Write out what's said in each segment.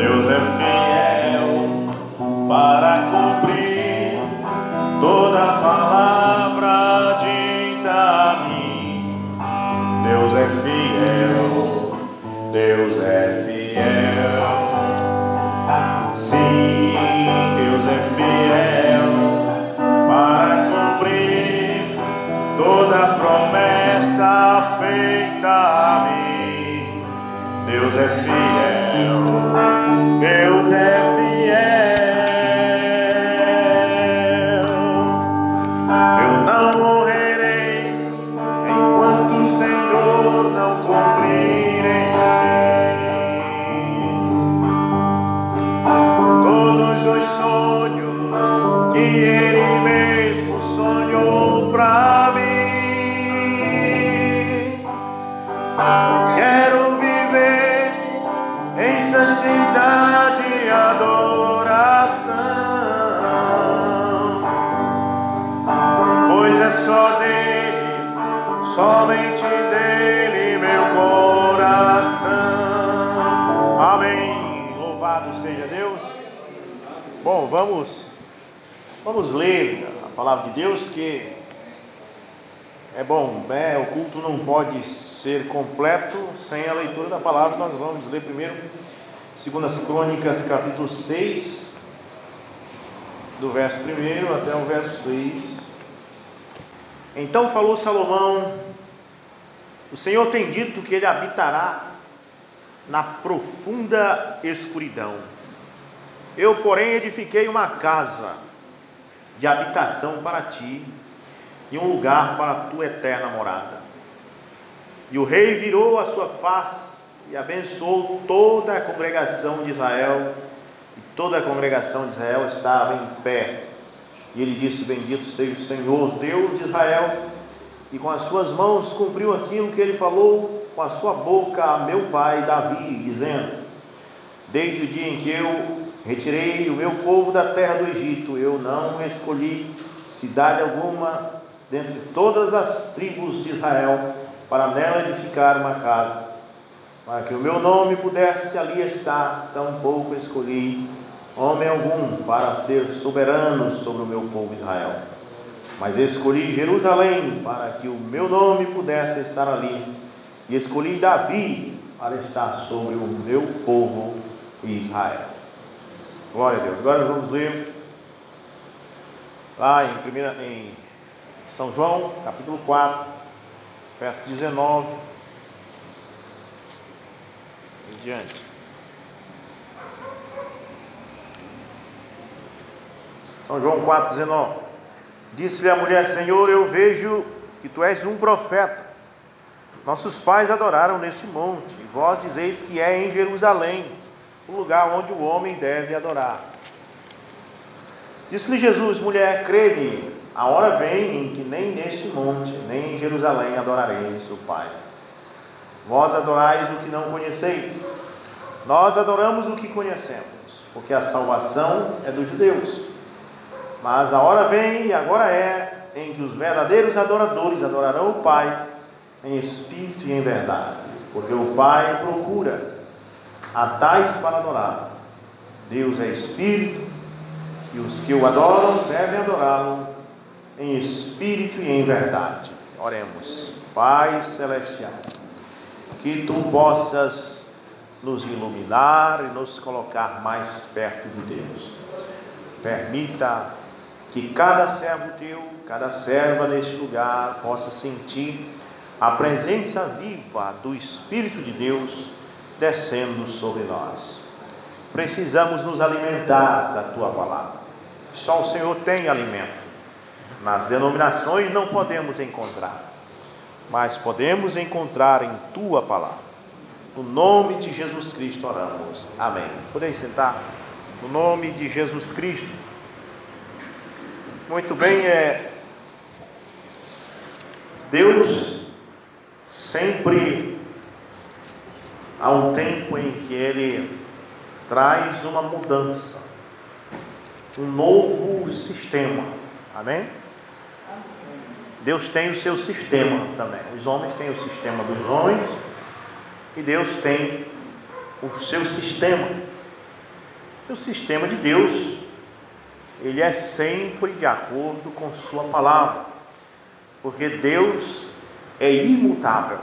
Deus é fiel para cumprir toda palavra dita a mim. Deus é fiel, Deus é fiel. Sim, Deus é fiel para cumprir toda promessa feita a mim. Deus é fiel, Deus é fiel. Eu não morrerei enquanto o Senhor não cumprir em mim todos os sonhos que Ele mesmo sonhou pra mim. Quero viver em santidade e adoração, pois é só dele, somente dele meu coração. Amém. Louvado seja Deus. Bom, vamos ler a palavra de Deus, que é bom, né? O culto não pode ser completo sem a leitura da palavra. Nós vamos ler primeiro 2 Crônicas, capítulo 6, do verso 1 até o verso 6. Então falou Salomão: o Senhor tem dito que Ele habitará na profunda escuridão. Eu, porém, edifiquei uma casa de habitação para ti, e um lugar para a tua eterna morada. E o rei virou a sua face e abençoou toda a congregação de Israel, e toda a congregação de Israel estava em pé. E ele disse: bendito seja o Senhor, Deus de Israel, e com as suas mãos cumpriu aquilo que ele falou com a sua boca a meu pai Davi, dizendo: desde o dia em que eu retirei o meu povo da terra do Egito, eu não escolhi cidade alguma dentre todas as tribos de Israel para nela edificar uma casa, para que o meu nome pudesse ali estar. Tampouco escolhi homem algum para ser soberano sobre o meu povo Israel, mas escolhi Jerusalém para que o meu nome pudesse estar ali, e escolhi Davi para estar sobre o meu povo Israel. Glória a Deus. Agora nós vamos ler lá em São João, capítulo 4, verso 19 em diante. São João 4, 19. Disse-lhe a mulher: Senhor, eu vejo que tu és um profeta. Nossos pais adoraram neste monte, e vós dizeis que é em Jerusalém o lugar onde o homem deve adorar. Disse-lhe Jesus: mulher, crede, a hora vem em que nem neste monte, nem em Jerusalém adorareis o Pai. Vós adorais o que não conheceis, nós adoramos o que conhecemos, porque a salvação é dos judeus. Mas a hora vem, e agora é, em que os verdadeiros adoradores adorarão o Pai em espírito e em verdade, porque o Pai procura a tais para adorar. Deus é espírito, e os que o adoram devem adorá-lo em espírito e em verdade. Oremos. Pai celestial, que tu possas nos iluminar e nos colocar mais perto de Deus. Permita que cada servo teu, cada serva neste lugar possa sentir a presença viva do Espírito de Deus descendo sobre nós. Precisamos nos alimentar da tua palavra. Só o Senhor tem alimento. Nas denominações não podemos encontrar, mas podemos encontrar em tua palavra. No nome de Jesus Cristo oramos. Amém. Podem sentar. No nome de Jesus Cristo. Muito bem, Deus sempre há um tempo em que Ele traz uma mudança, um novo sistema. Amém? Deus tem o seu sistema também. Os homens têm o sistema dos homens, e Deus tem o seu sistema. O sistema de Deus, ele é sempre de acordo com sua palavra, porque Deus é imutável.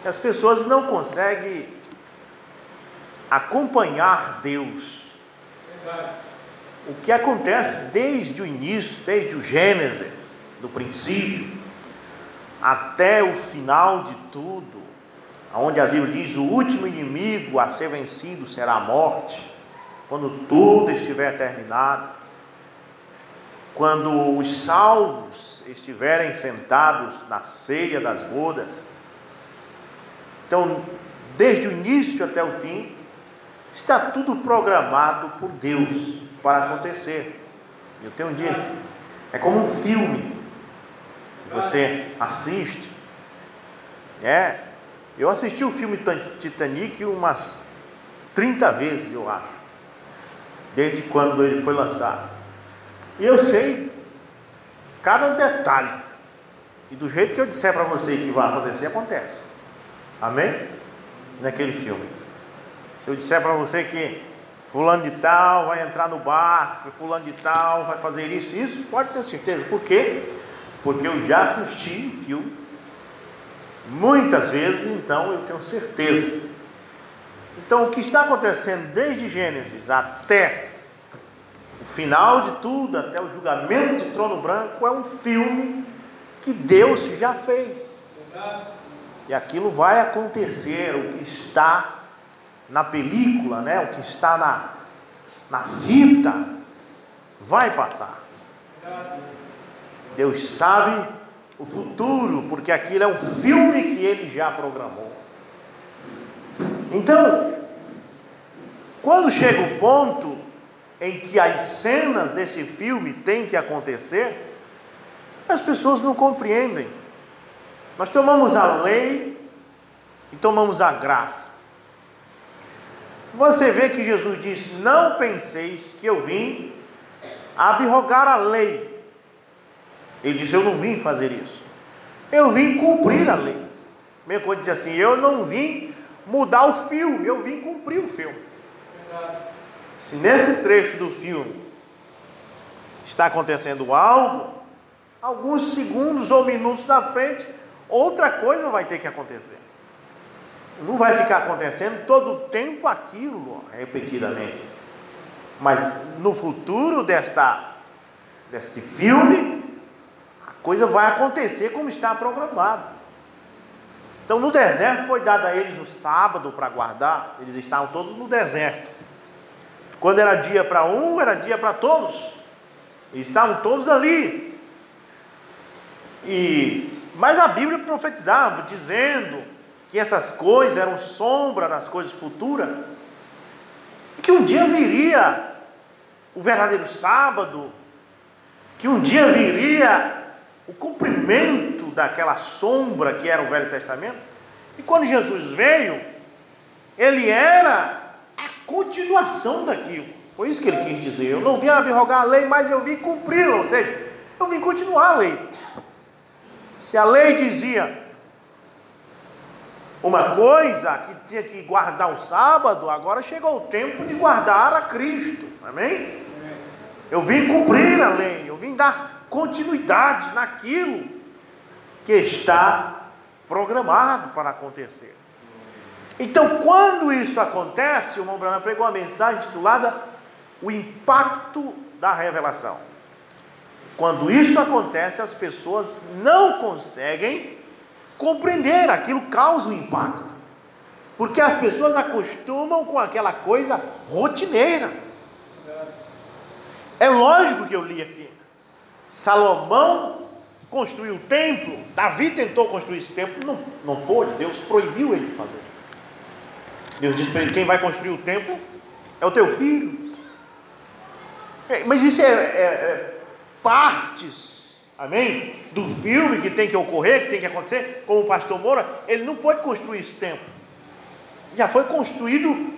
As pessoas não conseguem acompanhar Deus. O que acontece desde o início, desde o Gênesis, do princípio, até o final de tudo, onde a Bíblia diz: o último inimigo a ser vencido será a morte. Quando tudo estiver terminado, quando os salvos estiverem sentados na ceia das bodas, então, desde o início até o fim, está tudo programado por Deus para acontecer. Eu tenho dito, é como um filme que você assiste. Eu assisti o filme Titanic umas 30 vezes, eu acho, desde quando ele foi lançado. E eu sei cada detalhe. E do jeito que eu disser para você que vai acontecer, acontece. Amém? Naquele filme. Se eu disser para você que fulano de tal vai entrar no barco, que fulano de tal vai fazer isso, pode ter certeza. Por quê? Porque eu já assisti o filme muitas vezes, então eu tenho certeza. Então, o que está acontecendo desde Gênesis até o final de tudo, até o julgamento de trono branco, é um filme que Deus já fez. E aquilo vai acontecer, o que está na película, o que está na fita, vai passar. Deus sabe o futuro, porque aquilo é um filme que Ele já programou. Então, quando chega o ponto em que as cenas desse filme têm que acontecer, as pessoas não compreendem. Nós tomamos a lei e tomamos a graça. Você vê que Jesus disse: não penseis que eu vim abrogar a lei. Ele disse: eu não vim fazer isso, eu vim cumprir a lei. Mesmo quando diz assim: eu não vim mudar o filme, eu vim cumprir o filme. Se nesse trecho do filme está acontecendo algo, alguns segundos ou minutos na frente, outra coisa vai ter que acontecer. Não vai ficar acontecendo todo o tempo aquilo repetidamente, mas no futuro desse filme, a coisa vai acontecer como está programado. Então, no deserto foi dado a eles o sábado para guardar. Eles estavam todos no deserto. Quando era dia para um, era dia para todos. Eles estavam todos ali. Mas a Bíblia profetizava, dizendo que essas coisas eram sombra das coisas futuras, e que um dia viria o verdadeiro sábado, que um dia viria o cumprimento daquela sombra que era o Velho Testamento. E quando Jesus veio, Ele era a continuação daquilo. Foi isso que Ele quis dizer: eu não vim abrogar a lei, mas eu vim cumpri-la. Ou seja, eu vim continuar a lei. Se a lei dizia uma coisa, que tinha que guardar o sábado, agora chegou o tempo de guardar a Cristo. Amém? Eu vim cumprir a lei, eu vim dar continuidade naquilo que está programado para acontecer. Então, quando isso acontece, o irmão Branham pregou uma mensagem titulada O Impacto da Revelação. Quando isso acontece, as pessoas não conseguem compreender, aquilo causa um impacto, porque as pessoas acostumam com aquela coisa rotineira. É lógico que eu li aqui, Salomão construiu o templo, Davi tentou construir esse templo, não pôde, Deus proibiu ele de fazer. Deus disse para ele: quem vai construir o templo é o teu filho. Mas isso é partes, amém, do filme que tem que ocorrer, que tem que acontecer. Como o pastor Moura, ele não pode construir esse templo, já foi construído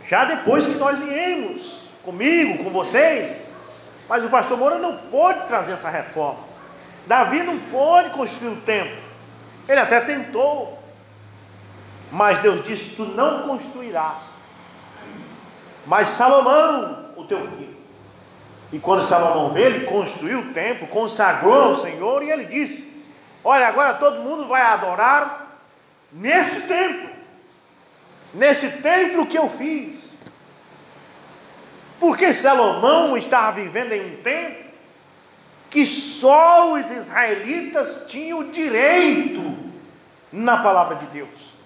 já depois que nós viemos, comigo, com vocês. Mas o pastor Moura não pode trazer essa reforma. Davi não pode construir o templo, ele até tentou, mas Deus disse: tu não construirás. mas Salomão, o teu filho. E quando Salomão veio, ele construiu o templo, consagrou ao Senhor, e ele disse: olha, agora todo mundo vai adorar nesse templo que eu fiz. Porque Salomão estava vivendo em um tempo que só os israelitas tinham direito na palavra de Deus.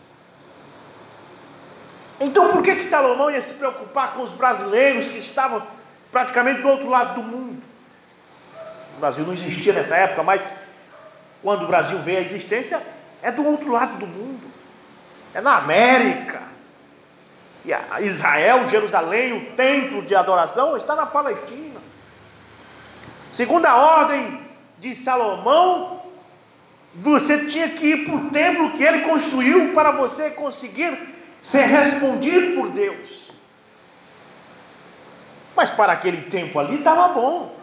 Então por que Salomão ia se preocupar com os brasileiros que estavam praticamente do outro lado do mundo? O Brasil não existia nessa época, mas quando o Brasil veio à existência, é do outro lado do mundo, é na América. E Israel, Jerusalém, o templo de adoração está na Palestina. Segundo a ordem de Salomão, você tinha que ir para o templo que ele construiu para você conseguir ser respondido por Deus. Mas para aquele tempo ali estava bom,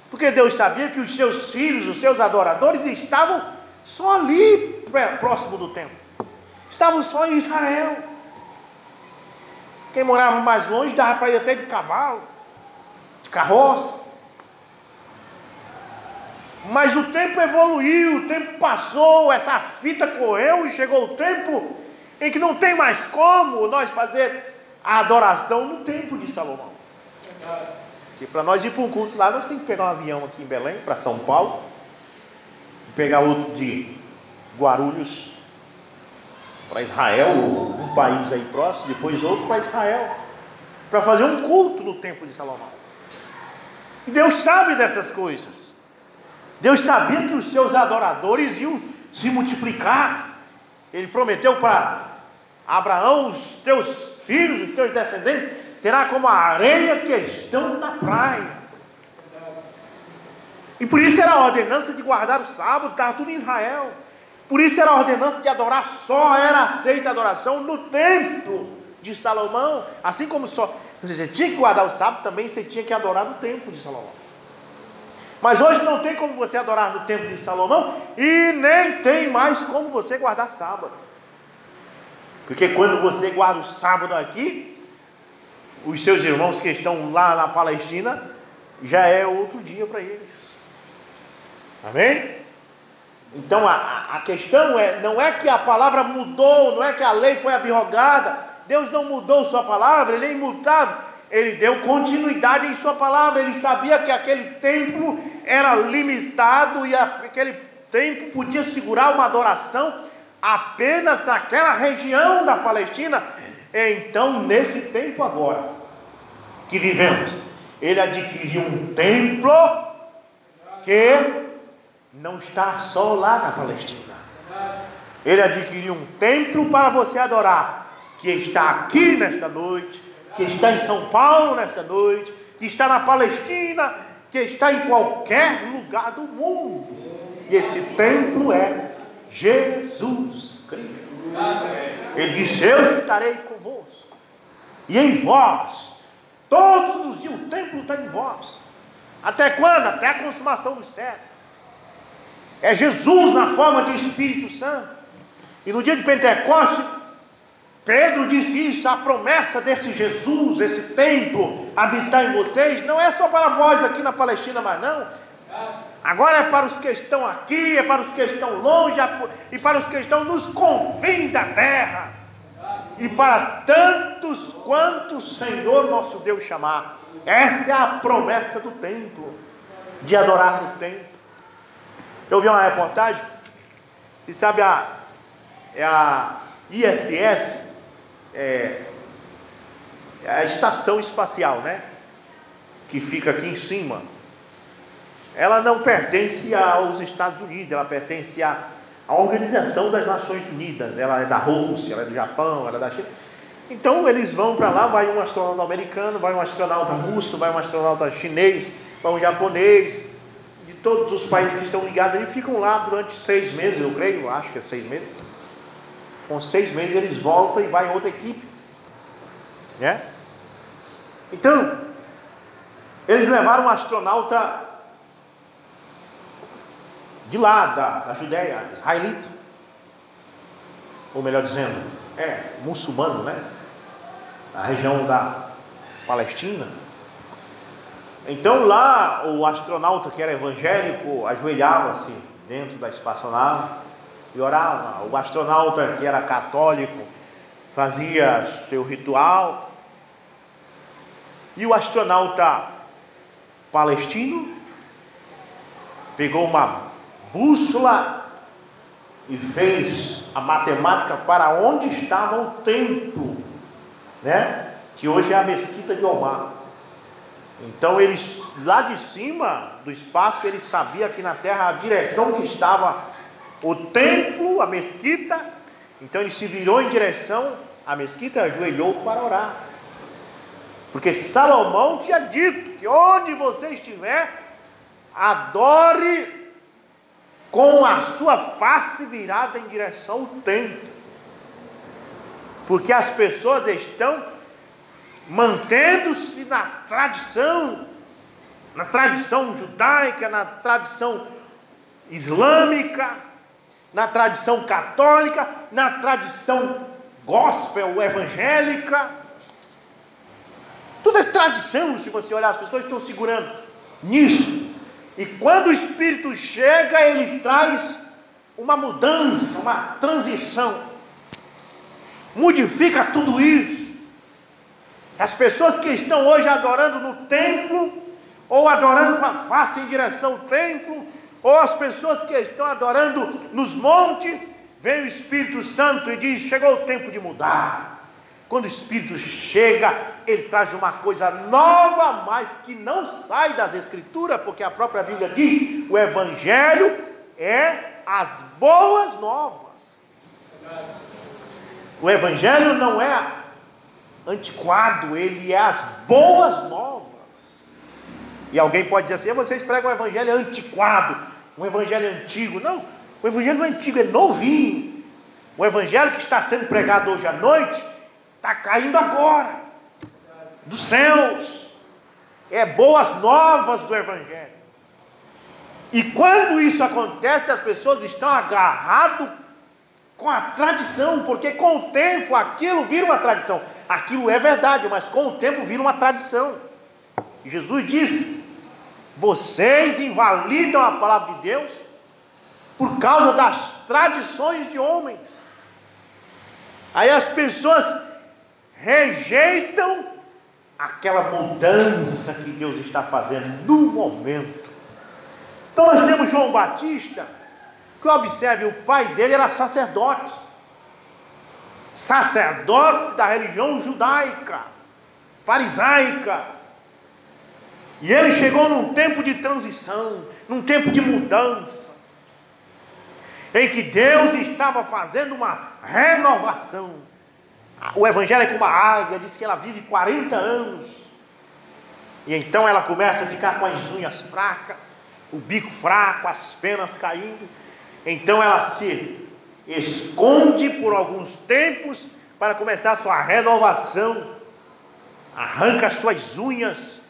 porque Deus sabia que os seus filhos, os seus adoradores estavam só ali próximo do templo, estavam só em Israel. Quem morava mais longe dava para ir até de cavalo, de carroça. Mas o tempo evoluiu, o tempo passou, essa fita correu e chegou o tempo em que não tem mais como nós fazer a adoração no templo de Salomão. Porque para nós ir para um culto lá, nós temos que pegar um avião aqui em Belém, para São Paulo, pegar outro de Guarulhos para Israel, um país aí próximo, depois outro para Israel, para fazer um culto no templo de Salomão. E Deus sabe dessas coisas. Deus sabia que os seus adoradores iam se multiplicar. Ele prometeu para Abraão: os teus filhos, os teus descendentes, será como a areia que estão na praia. E por isso era a ordenança de guardar o sábado, estava tudo em Israel. Por isso era a ordenança de adorar, só era aceita a adoração no templo de Salomão. Assim como você tinha que guardar o sábado, também você tinha que adorar no templo de Salomão. Mas hoje não tem como você adorar no templo de Salomão, e nem tem mais como você guardar sábado. Porque quando você guarda o sábado aqui, os seus irmãos que estão lá na Palestina, já é outro dia para eles. Amém? Então a questão não é que a palavra mudou, não é que a lei foi abrogada. Deus não mudou sua palavra, Ele é imutável. Ele deu continuidade em sua palavra. Ele sabia que aquele templo era limitado e aquele templo podia segurar uma adoração apenas naquela região da Palestina. Então, nesse tempo agora que vivemos, ele adquiriu um templo que não está só lá na Palestina. Ele adquiriu um templo para você adorar, que está aqui nesta noite, que está em São Paulo nesta noite, que está na Palestina, que está em qualquer lugar do mundo. E esse templo é Jesus Cristo. Ele disse: eu estarei convosco, e em vós, todos os dias. O templo está em vós. Até quando? Até a consumação do século. É Jesus na forma de Espírito Santo. E no dia de Pentecostes, Pedro disse isso: a promessa desse Jesus, esse templo, habitar em vocês, não é só para vós aqui na Palestina, mas não. Agora é para os que estão aqui, é para os que estão longe, e para os que estão nos confins da terra, e para tantos quanto o Senhor nosso Deus chamar. Essa é a promessa do templo, de adorar no templo. Eu vi uma reportagem, e sabe a ISS, é a estação espacial, né? Que fica aqui em cima. Ela não pertence aos Estados Unidos, ela pertence à Organização das Nações Unidas. Ela é da Rússia, ela é do Japão, ela é da China. Então eles vão para lá, vai um astronauta americano, vai um astronauta russo, vai um astronauta chinês, vai um japonês, de todos os países que estão ligados, eles ficam lá durante 6 meses, eu creio, acho que é 6 meses. Com 6 meses eles voltam e vai outra equipe, né? Então, eles levaram um astronauta de lá, da Judéia, israelita, ou melhor dizendo, muçulmano, né? A região Palestina. Então lá o astronauta que era evangélico ajoelhava-se dentro da espaçonave e orava. O astronauta que era católico fazia seu ritual. E o astronauta palestino pegou uma bússola e fez a matemática para onde estava o templo, né? Que hoje é a Mesquita de Omar. Então eles, lá de cima do espaço, ele sabia que na terra a direção que estava o templo, a mesquita. Então ele se virou em direção à mesquita, ajoelhou para orar, porque Salomão tinha dito que onde você estiver, adore com a sua face virada em direção ao templo, porque as pessoas estão mantendo-se na tradição judaica, na tradição islâmica, na tradição católica, na tradição gospel evangélica. Tudo é tradição. Se você olhar, as pessoas estão segurando nisso. E quando o Espírito chega, ele traz uma mudança, uma transição, modifica tudo isso. As pessoas que estão hoje adorando no templo, ou adorando com a face em direção ao templo, ou as pessoas que estão adorando nos montes, vem o Espírito Santo e diz: chegou o tempo de mudar. Quando o Espírito chega, ele traz uma coisa nova, mas que não sai das Escrituras, porque a própria Bíblia diz: o Evangelho é as boas novas. O Evangelho não é antiquado, ele é as boas novas. E alguém pode dizer assim: vocês pregam um evangelho antiquado, um evangelho antigo. Não, o evangelho não é antigo, é novinho. O evangelho que está sendo pregado hoje à noite está caindo agora dos céus. É boas novas do evangelho. E quando isso acontece, as pessoas estão agarradas com a tradição, porque com o tempo aquilo vira uma tradição. Aquilo é verdade, mas com o tempo vira uma tradição. Jesus disse: vocês invalidam a palavra de Deus por causa das tradições de homens. Aí as pessoas rejeitam aquela mudança que Deus está fazendo no momento. Então nós temos João Batista, que observe, o pai dele era sacerdote da religião judaica, farisaica, e ele chegou num tempo de transição, num tempo de mudança, em que Deus estava fazendo uma renovação. O evangelho é como uma águia, diz que ela vive 40 anos, e então ela começa a ficar com as unhas fracas, o bico fraco, as penas caindo. Então ela se esconde por alguns tempos para começar a sua renovação. Arranca as suas unhas,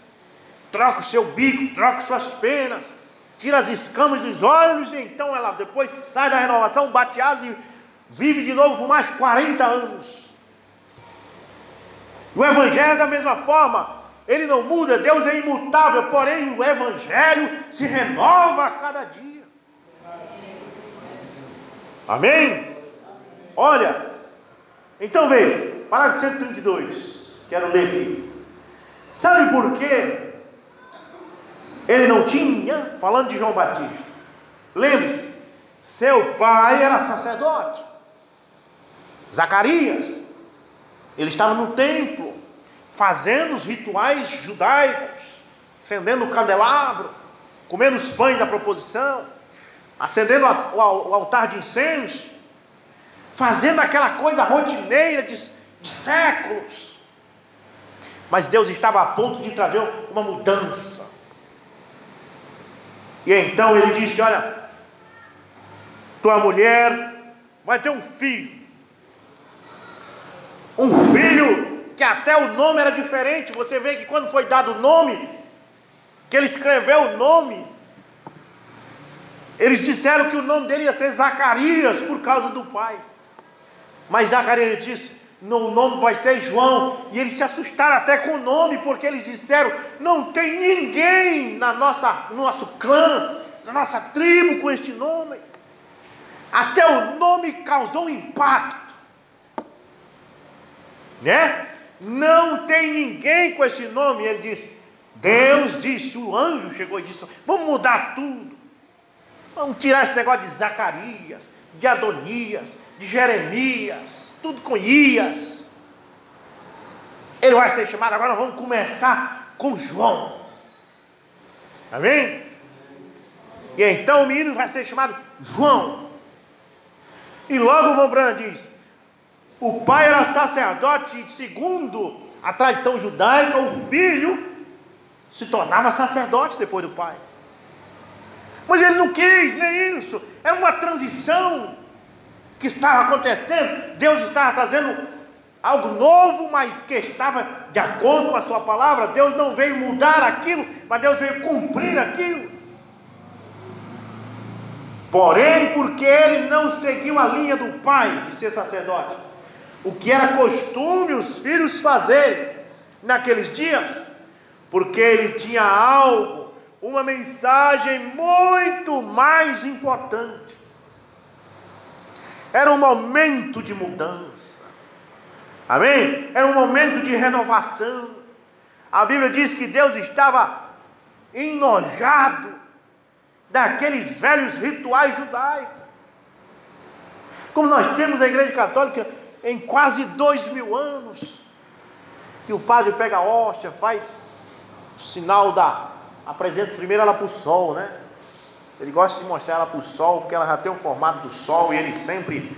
troca o seu bico, troca suas penas, tira as escamas dos olhos, e então ela depois sai da renovação, bate asas e vive de novo por mais 40 anos. O evangelho é da mesma forma, ele não muda, Deus é imutável, porém o evangelho se renova a cada dia. Amém? Olha, então veja, parágrafo 132, quero ler aqui. Sabe por quê ele não tinha? Falando de João Batista, lembre-se, seu pai era sacerdote, Zacarias. Ele estava no templo, fazendo os rituais judaicos, acendendo o candelabro, comendo os pães da proposição, acendendo o altar de incenso, fazendo aquela coisa rotineira de séculos. Mas Deus estava a ponto de trazer uma mudança. E então ele disse: olha, tua mulher vai ter um filho que até o nome era diferente. Você vê que quando foi dado o nome, que ele escreveu o nome, eles disseram que o nome dele ia ser Zacarias por causa do pai. Mas Zacarias disse: o nome vai ser João. E eles se assustaram até com o nome, porque eles disseram: não tem ninguém no nosso clã, na nossa tribo com este nome. Até o nome causou um impacto, né? Não tem ninguém com esse nome. Ele disse, Deus disse, o anjo chegou e disse: vamos mudar tudo. Vamos tirar esse negócio de Zacarias, de Adonias, de Jeremias, tudo com Ias. Ele vai ser chamado, agora vamos começar com João. Amém? E então o menino vai ser chamado João. E logo o irmão Branham diz: o pai era sacerdote, e segundo a tradição judaica, o filho se tornava sacerdote depois do pai. Mas ele não quis nem isso. Era uma transição que estava acontecendo. Deus estava trazendo algo novo, mas que estava de acordo com a sua palavra. Deus não veio mudar aquilo, mas Deus veio cumprir aquilo. Porém, porque ele não seguiu a linha do pai de ser sacerdote, o que era costume os filhos fazerem naqueles dias, porque ele tinha algo, uma mensagem muito mais importante. Era um momento de mudança. Amém? Era um momento de renovação. A Bíblia diz que Deus estava enojado daqueles velhos rituais judaicos. Como nós temos a Igreja Católica em quase 2000 anos, que o padre pega a hóstia, faz o sinal apresenta primeiro ela para o sol, né? Ele gosta de mostrar ela para o sol, porque ela já tem o formato do sol, e eles sempre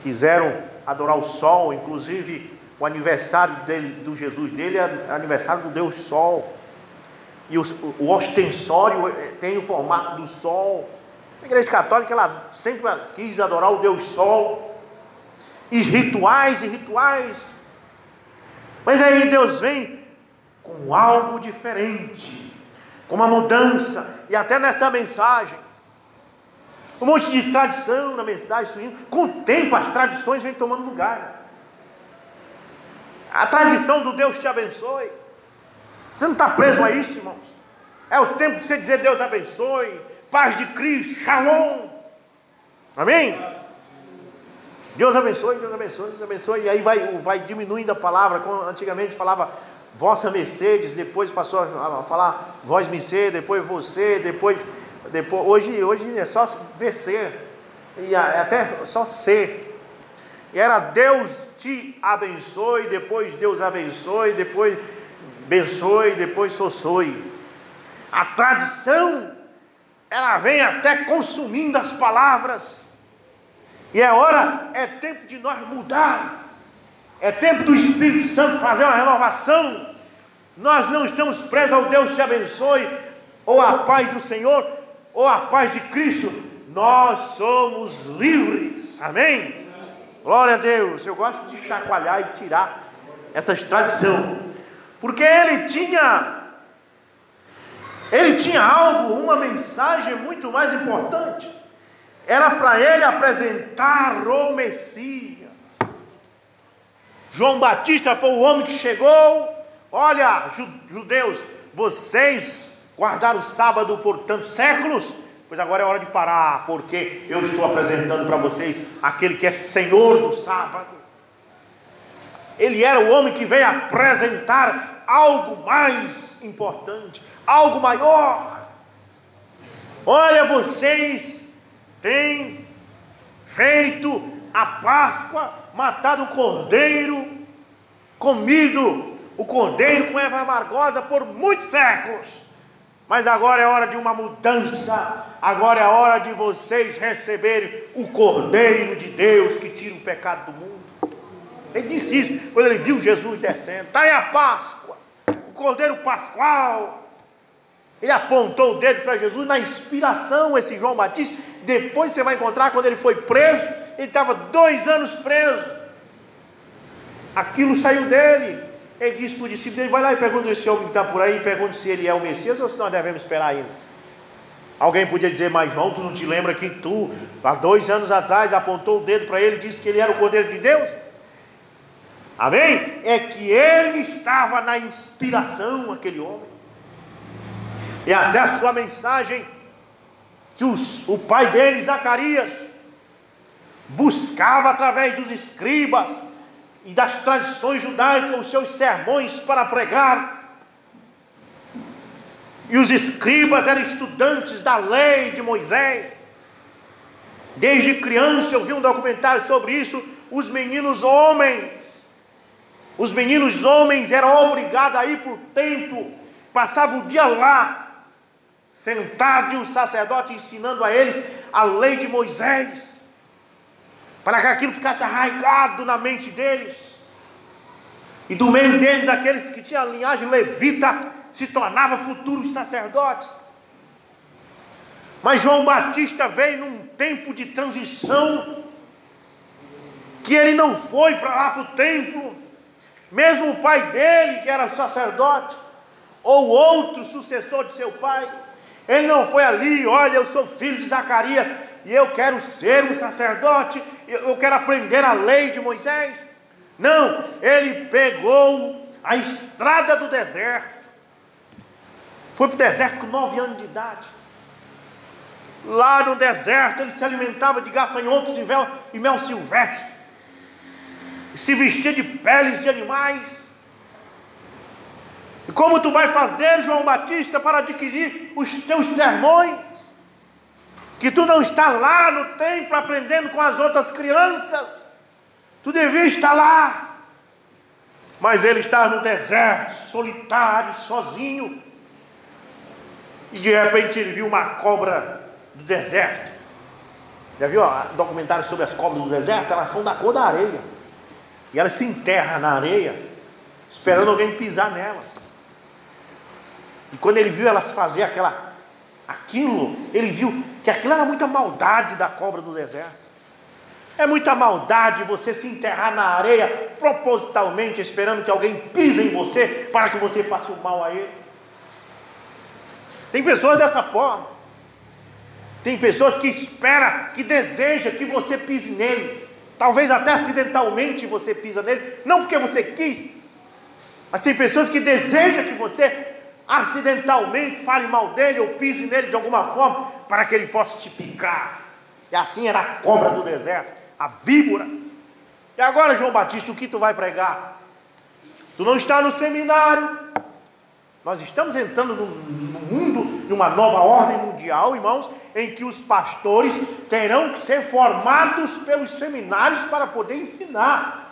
quiseram adorar o sol. Inclusive o aniversário do Jesus dele é aniversário do Deus Sol, e o ostensório tem o formato do sol. A Igreja Católica, ela sempre quis adorar o Deus Sol, e rituais, mas aí Deus vem com algo diferente, com uma mudança. E até nessa mensagem, um monte de tradição na mensagem, com o tempo as tradições vêm tomando lugar. A tradição do Deus te abençoe, você não está preso a isso, irmãos. É o tempo de você dizer Deus abençoe, paz de Cristo, shalom. Amém? Deus abençoe, Deus abençoe, Deus abençoe. E aí vai diminuindo a palavra. Como antigamente falava vossa Mercedes, depois passou a falar vós Mercedes, depois você, depois hoje é só VC, e até só C. E era Deus te abençoe, depois Deus abençoe, depois abençoe, depois sossoi. A tradição, ela vem até consumindo as palavras. E é tempo de nós mudar. É tempo do Espírito Santo fazer uma renovação. Nós não estamos presos ao Deus te abençoe, ou a paz do Senhor, ou a paz de Cristo. Nós somos livres. Amém? Glória a Deus. Eu gosto de chacoalhar e tirar essas tradições, porque ele tinha algo, uma mensagem muito mais importante. Era para ele apresentar o Messias. João Batista foi o homem que chegou. Olha, judeus, vocês guardaram o sábado por tantos séculos, pois agora é hora de parar, porque eu estou apresentando para vocês aquele que é Senhor do sábado. Ele era o homem que veio apresentar algo mais importante, algo maior. Olha, vocês têm feito a Páscoa, matado o cordeiro, comido o cordeiro com erva amargosa por muitos séculos, mas agora é hora de uma mudança. Agora é hora de vocês receberem o cordeiro de Deus que tira o pecado do mundo. Ele disse isso quando ele viu Jesus descendo. Está aí a Páscoa, o cordeiro pascual. Ele apontou o dedo para Jesus na inspiração, esse João Batista. Depois você vai encontrar quando ele foi preso. Ele estava 2 anos preso. Aquilo saiu dele. Ele disse para o discípulo dele: vai lá e pergunta esse homem que está por aí, pergunta se ele é o Messias ou se nós devemos esperar ainda. Alguém podia dizer: mas João, tu não te lembra que tu, há 2 anos atrás, apontou o dedo para ele e disse que ele era o Cordeiro de Deus? Amém? É que ele estava na inspiração, aquele homem. E até a sua mensagem, que o pai dele, Zacarias, buscava através dos escribas e das tradições judaicas os seus sermões para pregar. E os escribas eram estudantes da lei de Moisés. Desde criança eu vi um documentário sobre isso. Os meninos homens eram obrigados a ir para o templo, passavam o dia lá, sentado, e o sacerdote ensinando a eles a lei de Moisés, para que aquilo ficasse arraigado na mente deles. E do meio deles, aqueles que tinham a linhagem levita se tornavam futuros sacerdotes. Mas João Batista veio num tempo de transição, que ele não foi para lá para o templo. Mesmo o pai dele, que era sacerdote, ou outro sucessor de seu pai, ele não foi ali: olha, eu sou filho de Zacarias e eu quero ser um sacerdote, eu quero aprender a lei de Moisés. Não, ele pegou a estrada do deserto, foi para o deserto com 9 anos de idade. Lá no deserto ele se alimentava de gafanhotos e mel silvestre, se vestia de peles de animais. E como tu vai fazer, João Batista, para adquirir os teus sermões, que tu não está lá no templo aprendendo com as outras crianças? Tu devia estar lá. Mas ele estava no deserto, solitário, sozinho, e de repente ele viu uma cobra do deserto. Já viu documentário sobre as cobras do deserto? Elas são da cor da areia, e elas se enterram na areia esperando alguém pisar nelas. E quando ele viu elas fazer aquilo, ele viu que aquilo era muita maldade da cobra do deserto. É muita maldade você se enterrar na areia propositalmente, esperando que alguém pise em você para que você faça o mal a ele. Tem pessoas dessa forma. Tem pessoas que esperam, que desejam que você pise nele. Talvez até acidentalmente você pisa nele, não porque você quis, mas tem pessoas que desejam que você acidentalmente fale mal dele ou pise nele de alguma forma, para que ele possa te picar. E assim era a cobra do deserto, a víbora. E agora, João Batista, o que tu vai pregar? Tu não está no seminário. Nós estamos entrando no mundo, numa nova ordem mundial, irmãos, em que os pastores terão que ser formados pelos seminários para poder ensinar.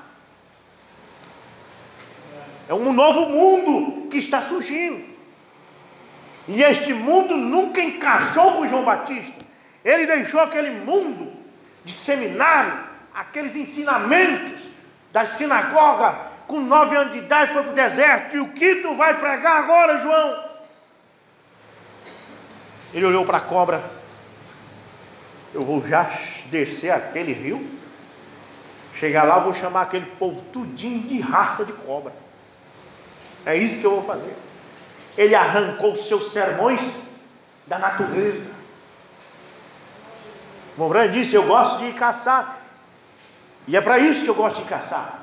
É um novo mundo que está surgindo. E este mundo nunca encaixou com João Batista. Ele deixou aquele mundo de seminário, aqueles ensinamentos das sinagogas, com 9 anos de idade foi para o deserto. E o que tu vai pregar agora, João? Ele olhou para a cobra: eu vou já descer aquele rio, chegar lá, vou chamar aquele povo tudinho de raça de cobra. É isso que eu vou fazer. Ele arrancou os seus sermões da natureza. Mobrand disse: eu gosto de caçar, e é para isso que eu gosto de caçar,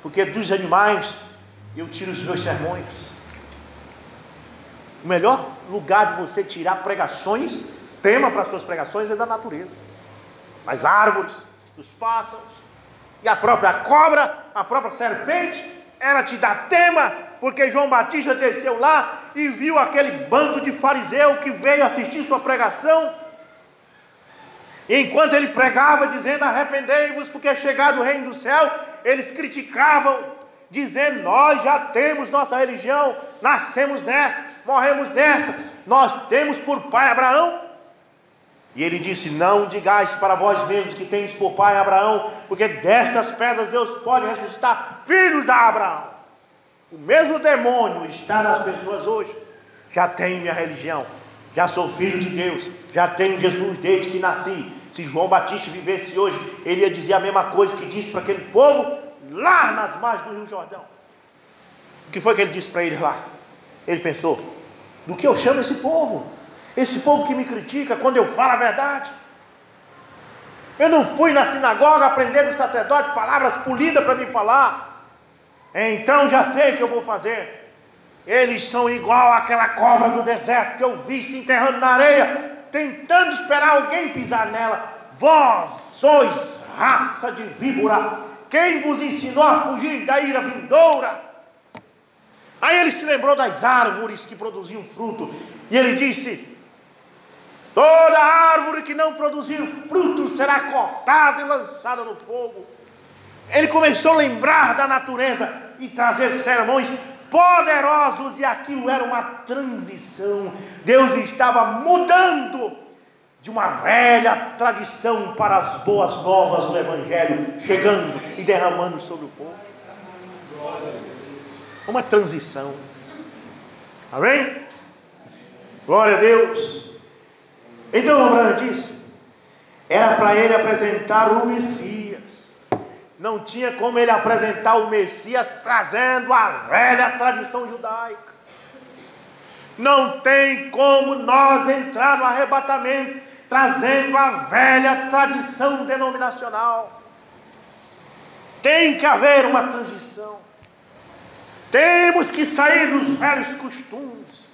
porque dos animais eu tiro os meus sermões. O melhor lugar de você tirar pregações, tema para suas pregações, é da natureza. As árvores, os pássaros, e a própria cobra, a própria serpente, ela te dá tema, porque João Batista desceu lá e viu aquele bando de fariseu que veio assistir sua pregação. E enquanto ele pregava dizendo: arrependei-vos porque é chegado o reino do céu, eles criticavam, dizendo: nós já temos nossa religião, nascemos nessa, morremos nessa, nós temos por pai Abraão. E ele disse: não digais para vós mesmos que tendes por pai Abraão, porque destas pedras Deus pode ressuscitar filhos a Abraão. O mesmo demônio está nas pessoas hoje. Já tenho minha religião, já sou filho de Deus, já tenho Jesus desde que nasci. Se João Batista vivesse hoje, ele ia dizer a mesma coisa que disse para aquele povo lá nas margens do Rio Jordão. O que foi que ele disse para eles lá? Ele pensou: do que eu chamo esse povo? Esse povo que me critica quando eu falo a verdade. Eu não fui na sinagoga aprender do sacerdote palavras polidas para me falar. Então já sei o que eu vou fazer. Eles são igual àquela cobra do deserto que eu vi se enterrando na areia, tentando esperar alguém pisar nela. Vós sois raça de víbora, quem vos ensinou a fugir da ira vindoura? Aí ele se lembrou das árvores que produziam fruto, e ele disse: toda árvore que não produzir fruto será cortada e lançada no fogo. Ele começou a lembrar da natureza e trazer sermões poderosos, e aquilo era uma transição. Deus estava mudando de uma velha tradição para as boas novas do Evangelho, chegando e derramando sobre o povo. Uma transição. Amém? Glória a Deus. Então Abraão disse, era para ele apresentar o Messias. Não tinha como ele apresentar o Messias trazendo a velha tradição judaica. Não tem como nós entrar no arrebatamento trazendo a velha tradição denominacional. Tem que haver uma transição. Temos que sair dos velhos costumes,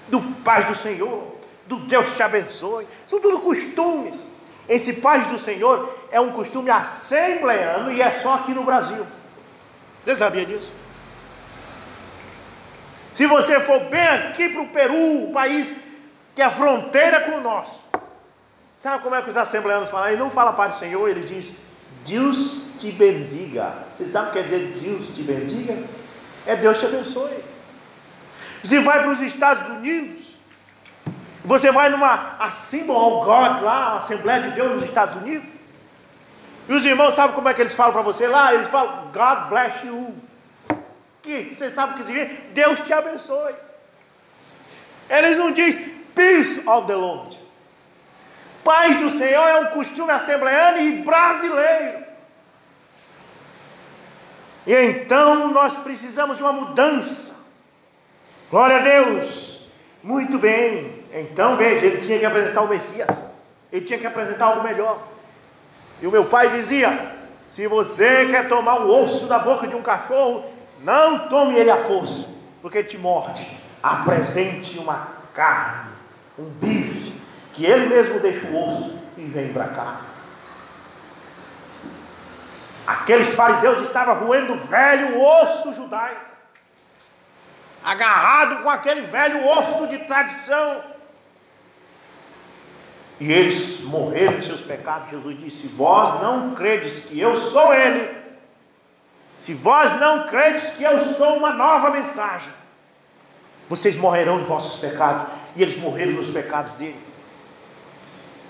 do paz do Senhor, do Deus te abençoe. São tudo costumes. Esse paz do Senhor é um costume assembleano e é só aqui no Brasil. Você sabia disso? Se você for bem aqui para o Peru, o país que é fronteira com o nosso, sabe como é que os assembleanos falam? Ele não fala paz do Senhor, ele diz Deus te bendiga. Você sabe o que quer dizer Deus te bendiga? É Deus te abençoe. Você vai para os Estados Unidos, você vai numa Assembly of God lá, a Assembleia de Deus nos Estados Unidos, e os irmãos sabem como é que eles falam para você lá? Eles falam God bless you. Que você sabe o que significa? Deus te abençoe. Eles não dizem peace of the Lord. Paz do Senhor é um costume assembleano e brasileiro. E então nós precisamos de uma mudança. Glória a Deus. Muito bem. Então veja, ele tinha que apresentar o Messias. Ele tinha que apresentar algo melhor. E o meu pai dizia, se você quer tomar o osso da boca de um cachorro, não tome ele à força, porque ele te morde. Apresente uma carne, um bife, que ele mesmo deixa o osso e vem para cá. Aqueles fariseus estavam roendo o velho osso judaico, agarrado com aquele velho osso de tradição, e eles morreram em seus pecados. Jesus disse, vós não credes que eu sou ele, se vós não credes que eu sou uma nova mensagem, vocês morrerão em vossos pecados. E eles morreram nos pecados deles.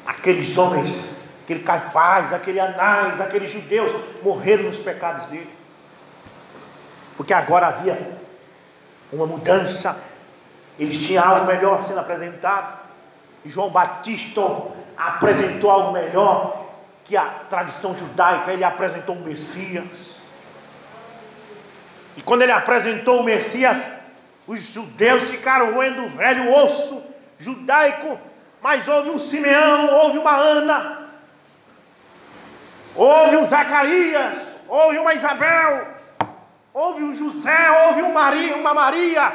Aqueles homens, aquele Caifás, aquele Anás, aqueles judeus, morreram nos pecados deles, porque agora havia uma mudança. Eles tinham algo melhor sendo apresentado. E João Batista apresentou algo melhor que a tradição judaica. Ele apresentou o Messias. E quando ele apresentou o Messias, os judeus ficaram roendo o velho osso judaico. Mas houve um Simeão, houve uma Ana, houve um Zacarias, houve uma Isabel, houve um José, houve uma Maria,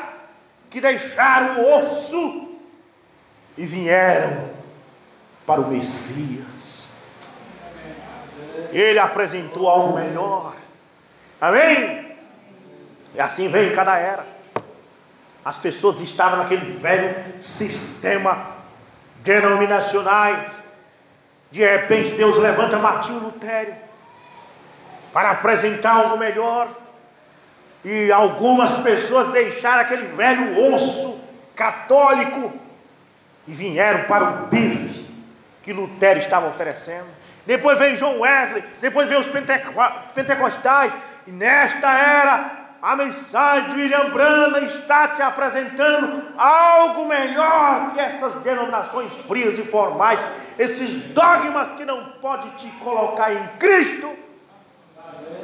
que deixaram o osso e vieram para o Messias. Ele apresentou algo melhor. Amém? E assim vem em cada era. As pessoas estavam naquele velho sistema denominacionais. De repente Deus levanta Martinho Lutero para apresentar algo melhor. E algumas pessoas deixaram aquele velho osso católico e vieram para o bife que Lutero estava oferecendo. Depois veio John Wesley, depois veio os pentecostais, e nesta era a mensagem de William Branham está te apresentando algo melhor que essas denominações frias e formais, esses dogmas que não podem te colocar em Cristo.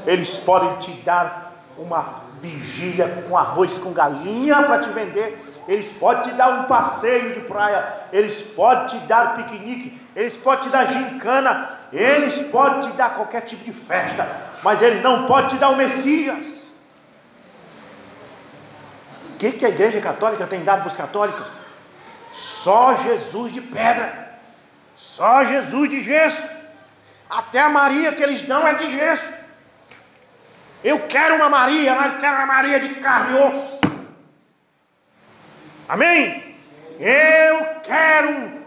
Eles podem te dar uma vigília com arroz com galinha para te vender, eles podem te dar um passeio de praia, eles podem te dar piquenique, eles podem te dar gincana, eles podem te dar qualquer tipo de festa, mas eles não podem te dar o Messias. que a Igreja Católica tem dado para os católicos? Só Jesus de pedra, só Jesus de gesso. Até a Maria que eles dão é de gesso. Eu quero uma Maria, mas quero uma Maria de carne e osso. Amém? Eu quero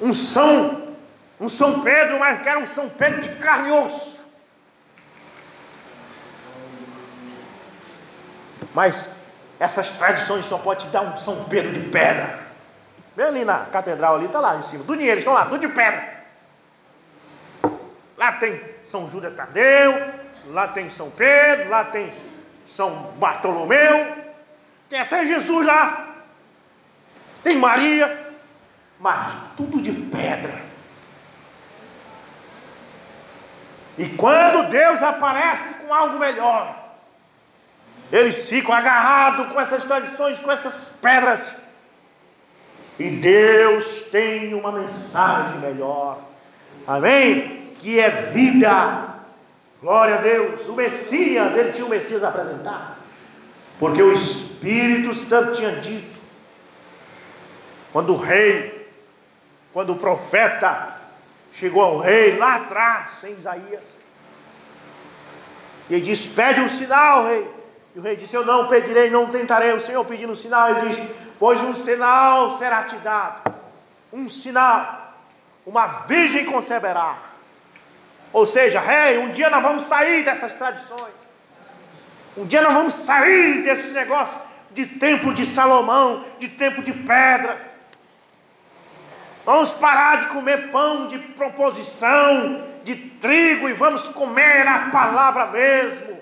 um São Pedro, mas quero um São Pedro de carne e osso. Mas essas tradições só pode te dar um São Pedro de pedra. Vem ali na catedral, ali, está lá em cima. Tudo eles estão lá, tudo de pedra. Lá tem São Judas Tadeu, lá tem São Pedro, lá tem São Bartolomeu, tem até Jesus lá, tem Maria, mas tudo de pedra. E quando Deus aparece com algo melhor, eles ficam agarrados com essas tradições, com essas pedras. E Deus tem uma mensagem melhor. Amém? Que é vida. Glória a Deus. O Messias, ele tinha o Messias a apresentar. Porque o Espírito Santo tinha dito. Quando o profeta chegou ao rei, lá atrás, em Isaías. E ele disse, pede um sinal, rei. E o rei disse, eu não pedirei, não tentarei. O Senhor pedindo um sinal, ele disse, pois um sinal será te dado. Um sinal. Uma virgem conceberá. Ou seja, rei, um dia nós vamos sair dessas tradições. Um dia nós vamos sair desse negócio de templo de Salomão, de templo de pedra. Vamos parar de comer pão de proposição, de trigo, e vamos comer a palavra mesmo.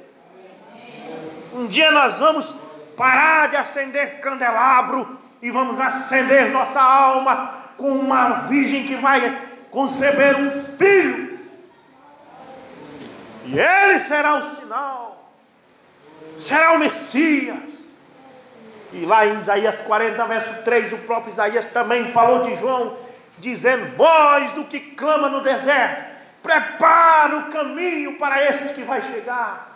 Um dia nós vamos parar de acender candelabro e vamos acender nossa alma com uma virgem que vai conceber um filho. E ele será o sinal, será o Messias. E lá em Isaías 40, verso 3, o próprio Isaías também falou de João, dizendo, voz do que clama no deserto, prepara o caminho para esses que vai chegar.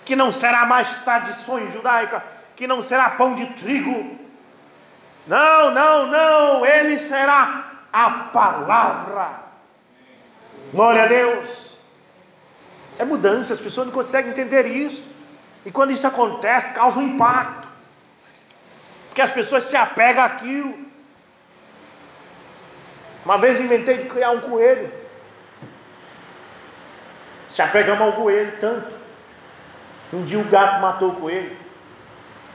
Que não será mais tradições judaicas, que não será pão de trigo. Não, não, não, ele será a palavra. Glória a Deus. É mudança, as pessoas não conseguem entender isso. E quando isso acontece, causa um impacto. Porque as pessoas se apegam àquilo. Uma vez inventei de criar um coelho. Se apegamos ao coelho tanto. Um dia o gato matou o coelho.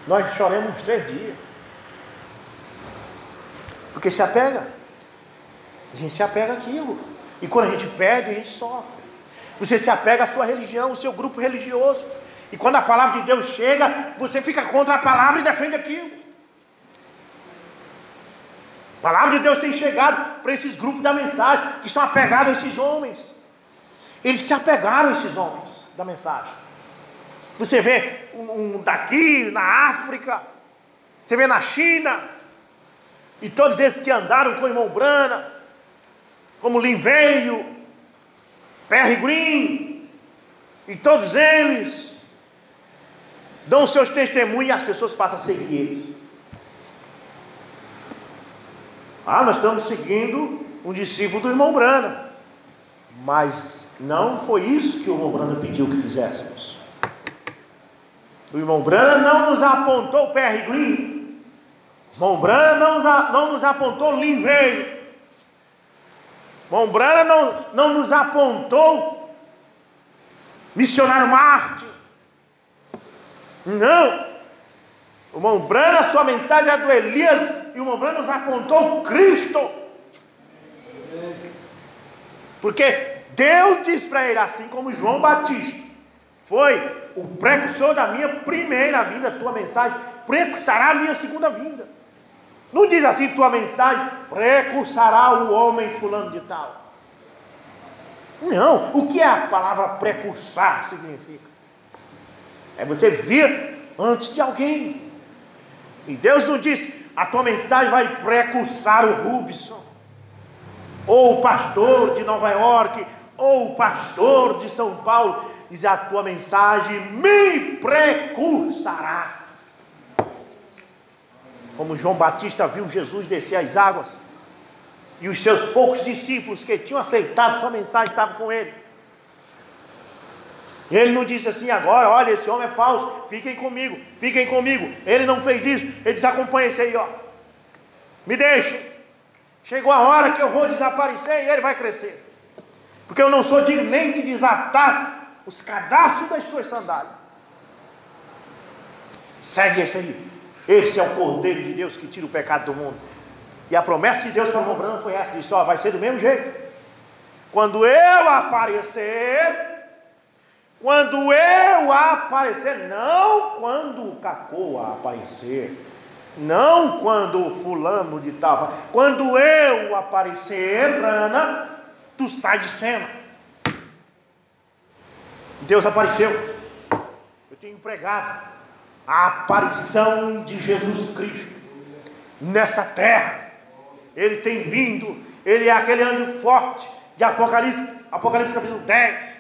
Nós choramos uns 3 dias. Porque se apega. A gente se apega àquilo. E quando a gente perde, a gente sofre. Você se apega à sua religião, ao seu grupo religioso. E quando a palavra de Deus chega, você fica contra a palavra e defende aquilo. A palavra de Deus tem chegado para esses grupos da mensagem, que estão apegados a esses homens. Eles se apegaram a esses homens da mensagem. Você vê um daqui, na África, você vê na China, e todos esses que andaram com o irmão Brana, como Linveio, Perry Green, e todos eles dão seus testemunhos e as pessoas passam a seguir eles. Nós estamos seguindo um discípulo do irmão Brana, mas não foi isso que o irmão Brana pediu que fizéssemos. O irmão Brana não nos apontou Perry Green. O irmão Brana não nos apontou Linveio. O irmão Brana não nos apontou missionário Martin. Não. O irmão Brana, sua mensagem é do Elias, e o irmão Brana nos apontou Cristo. Porque Deus diz para ele, assim como João Batista foi o precursor da minha primeira vinda, tua mensagem precursará a minha segunda vinda. Não diz assim, tua mensagem precursará o homem fulano de tal. Não, o que a palavra precursar significa? É você vir antes de alguém. E Deus não diz, a tua mensagem vai precursar o Rubson, ou o pastor de Nova York, ou o pastor de São Paulo. Diz, a tua mensagem me precursará. como João Batista viu Jesus descer as águas, e os seus poucos discípulos que tinham aceitado sua mensagem estavam com ele. Ele não disse assim: agora, olha, esse homem é falso, fiquem comigo, fiquem comigo. Ele não fez isso. Ele disse: acompanha esse aí, ó, me deixem. Chegou a hora que eu vou desaparecer e ele vai crescer, porque eu não sou digno nem de desatar os cadastros das suas sandálias. Segue esse aí. Esse é o Cordeiro de Deus que tira o pecado do mundo. E a promessa de Deus para o irmão Branham foi essa: disse, ó, vai ser do mesmo jeito. Quando eu aparecer, não quando o Cacoa aparecer, não quando o fulano de tal, quando eu aparecer, Brana, tu sai de cena. Deus apareceu. Eu tenho pregado a aparição de Jesus Cristo nessa terra. Ele tem vindo, ele é aquele anjo forte de Apocalipse capítulo 10,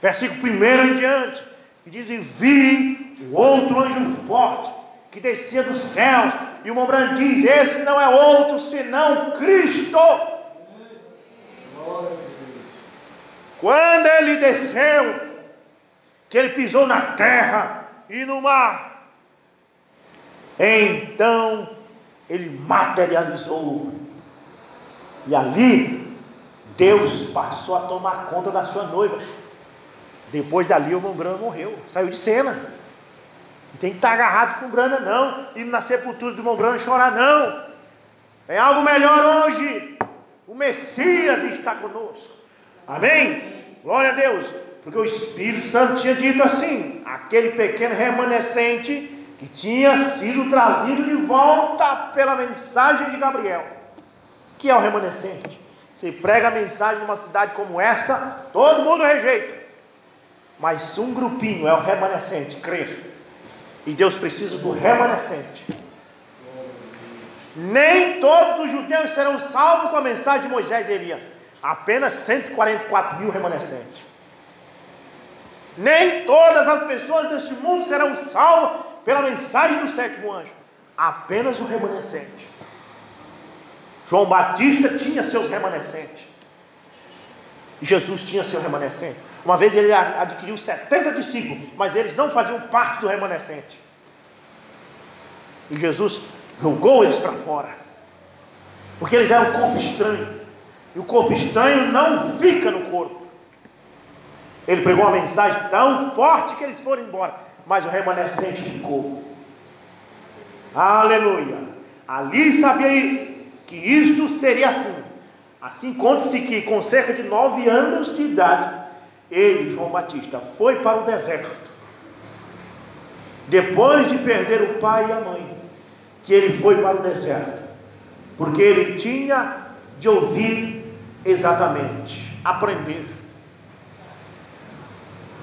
versículo 1 em diante, que diz: e vi o outro anjo forte que descia dos céus, e o irmão Branham diz: esse não é outro senão Cristo. Quando ele desceu, que ele pisou na terra e no mar, então ele materializou, e ali Deus passou a tomar conta da sua noiva. Depois dali o irmão Branham morreu, saiu de cena. Não tem que estar agarrado com o Branham, não, ir na sepultura do irmão Branham chorar, não. Tem algo melhor hoje. O Messias está conosco. Amém? Glória a Deus. Porque o Espírito Santo tinha dito assim: aquele pequeno remanescente que tinha sido trazido de volta pela mensagem de Gabriel. Que é o remanescente? Você prega a mensagem numa cidade como essa, todo mundo rejeita, mas um grupinho é o remanescente, crer. E Deus precisa do remanescente. Nem todos os judeus serão salvos com a mensagem de Moisés e Elias. Apenas 144 mil remanescentes. Nem todas as pessoas desse mundo serão salvas pela mensagem do sétimo anjo. Apenas o remanescente. João Batista tinha seus remanescentes. Jesus tinha seu remanescente. Uma vez ele adquiriu 70 discípulos, mas eles não faziam parte do remanescente. E Jesus jogou eles para fora, porque eles eram um corpo estranho, e o corpo estranho não fica no corpo. Ele pregou uma mensagem tão forte que eles foram embora, mas o remanescente ficou. Aleluia. Ali sabia que isto seria assim. Assim conta-se que com cerca de 9 anos de idade, ele, João Batista, foi para o deserto. Depois de perder o pai e a mãe, que ele foi para o deserto, porque ele tinha de ouvir exatamente, aprender.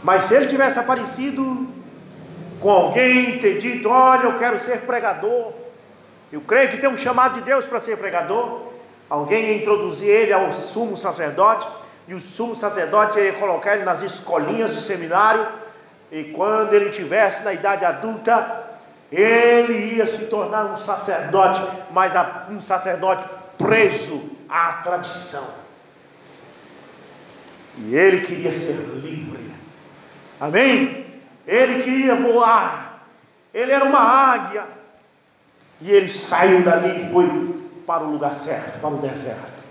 Mas se ele tivesse aparecido com alguém e ter dito: olha, eu quero ser pregador, eu creio que tem um chamado de Deus para ser pregador, alguém ia introduzir ele ao sumo sacerdote, e o sumo sacerdote ia colocar ele nas escolinhas do seminário, e quando ele estivesse na idade adulta, ele ia se tornar um sacerdote, mas um sacerdote preso à tradição. E ele queria ser livre. Amém? Ele queria voar. Ele era uma águia. E ele saiu dali e foi para o lugar certo, para o deserto.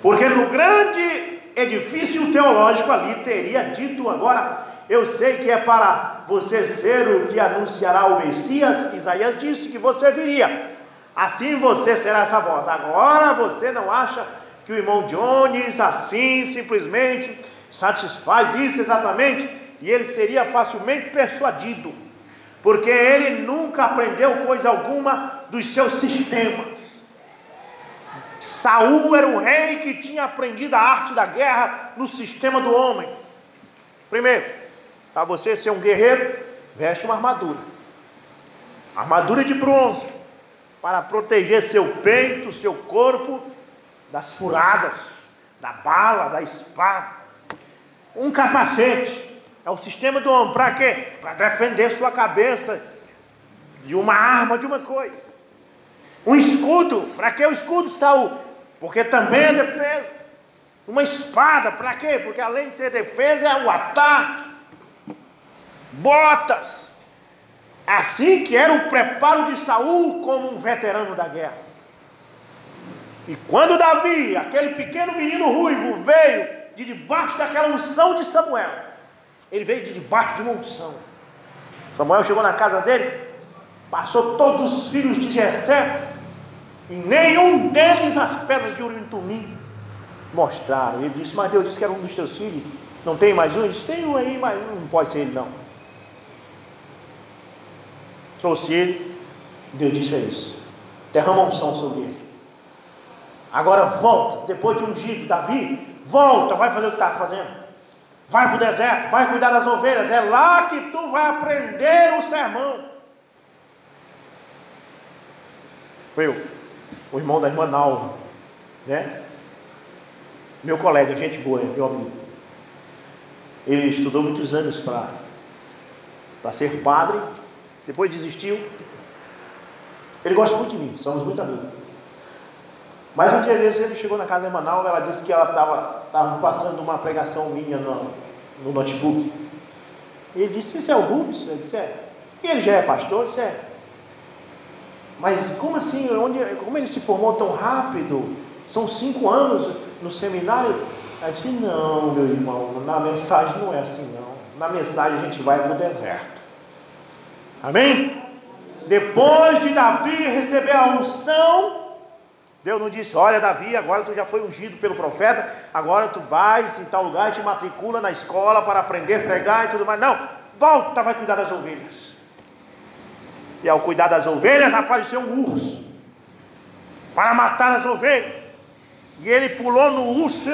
Porque no grande edifício teológico ali teria dito: agora eu sei que é para você ser o que anunciará o Messias. Isaías disse que você viria, assim você será essa voz. Agora você não acha que o irmão Jones assim simplesmente satisfaz isso exatamente? E ele seria facilmente persuadido, porque ele nunca aprendeu coisa alguma dos seus sistemas. Saul era um rei que tinha aprendido a arte da guerra no sistema do homem. Primeiro, para você ser um guerreiro, veste uma armadura. Armadura de bronze, para proteger seu peito, seu corpo das furadas, da bala, da espada. Um capacete é o sistema do homem. Para quê? Para defender sua cabeça de uma arma, de uma coisa. Um escudo. Para que o escudo, Saul? Porque também é defesa. Uma espada. Para quê? Porque além de ser defesa, é o ataque. Botas. Assim que era o preparo de Saul como um veterano da guerra. E quando Davi, aquele pequeno menino ruivo, veio de debaixo daquela unção de Samuel, ele veio de debaixo de uma unção. Samuel chegou na casa dele, passou todos os filhos de Jessé, e nenhum deles as pedras de Urim e Tumim mostraram. Ele disse, mas Deus disse que era um dos teus filhos, não tem mais um? Ele disse, tem um aí, mas não pode ser ele não. Trouxe ele, Deus disse, é isso, derrama unção sobre ele. Agora volta, depois de ungido Davi, volta, vai fazer o que está fazendo. Vai para o deserto, vai cuidar das ovelhas, é lá que tu vai aprender o sermão. O irmão da irmã Nalva, né? Meu colega, gente boa, meu amigo. Ele estudou muitos anos para ser padre, depois desistiu. Ele gosta muito de mim, somos muito amigos. Mas um dia desses ele chegou na casa da irmã Nalva, ela disse que ela estava passando uma pregação minha no notebook. E ele disse, esse é o Rubens? Eu disse, é. E ele já é pastor? Eu disse, é. Mas como assim? Como ele se formou tão rápido? São 5 anos no seminário? Ela disse, não, meu irmão, na mensagem não é assim não. Na mensagem a gente vai para o deserto. Amém? Depois de Davi receber a unção, Deus não disse, olha Davi, agora tu já foi ungido pelo profeta, agora tu vais em tal lugar e te matricula na escola para aprender a pregar e tudo mais. Não, volta, vai cuidar das ovelhas. E ao cuidar das ovelhas apareceu um urso para matar as ovelhas. E ele pulou no urso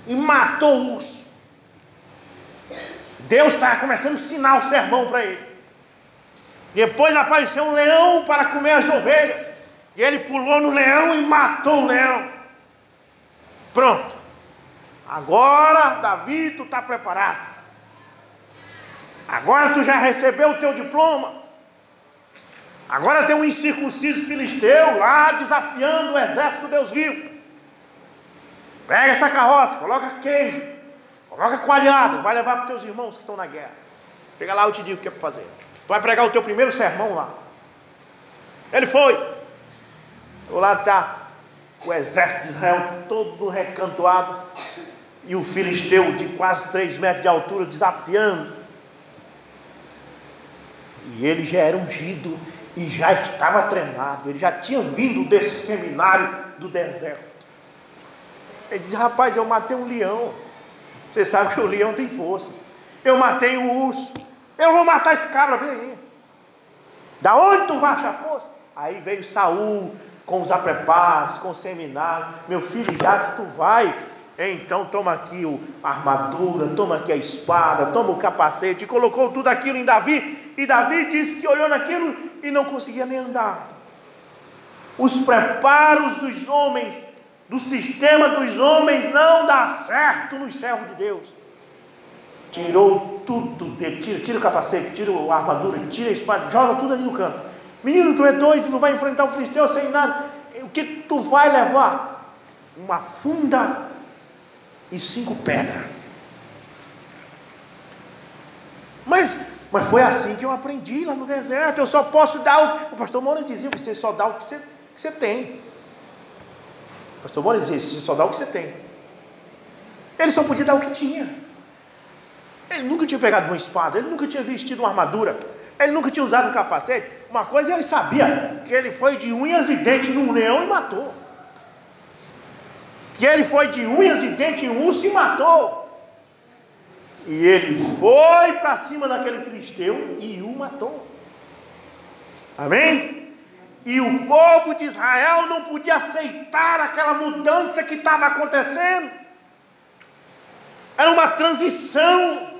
e matou o urso. Deus está começando a ensinar o sermão para ele. Depois apareceu um leão para comer as ovelhas. E ele pulou no leão e matou o leão. Pronto. Agora, Davi, tu está preparado. Agora tu já recebeu o teu diploma. Agora tem um incircunciso filisteu lá desafiando o exército do Deus vivo. Pega essa carroça, coloca queijo, coloca coalhada, vai levar para os teus irmãos que estão na guerra. Chega lá, eu te digo o que é para fazer. Tu vai pregar o teu primeiro sermão lá. Ele foi. Lá está o exército de Israel todo recantoado, e o filisteu de quase 3 metros de altura desafiando. E ele já era ungido e já estava treinado, ele já tinha vindo desse seminário do deserto. Ele diz, rapaz, eu matei um leão. Você sabe que o leão tem força. Eu matei um urso. Eu vou matar esse cabra bem aí. Da onde tu vai achar força? Aí veio Saul com os apreparos, com o seminário. Meu filho, já que tu vai, então toma aqui a armadura, toma aqui a espada, toma o capacete. E colocou tudo aquilo em Davi. E Davi disse que olhou naquilo e não conseguia nem andar. Os preparos dos homens, do sistema dos homens, não dá certo nos servos de Deus. Tirou tudo dele, tira o capacete, tira a armadura, tira a espada, joga tudo ali no canto. Menino, tu é doido, tu vai enfrentar o filisteu sem nada. O que tu vai levar? Uma funda e 5 pedras. Mas foi assim que eu aprendi lá no deserto. Eu só posso dar o pastor Moura dizia, você só dá o que você tem. O pastor Moura dizia, você só dá o que você tem. Ele só podia dar o que tinha. Ele nunca tinha pegado uma espada, ele nunca tinha vestido uma armadura, ele nunca tinha usado um capacete. Uma coisa ele sabia, que ele foi de unhas e dentes num leão e matou. Que ele foi de unhas e dentes em um urso e matou. E ele foi para cima daquele filisteu e o matou. Amém? E o povo de Israel não podia aceitar aquela mudança que estava acontecendo. Era uma transição.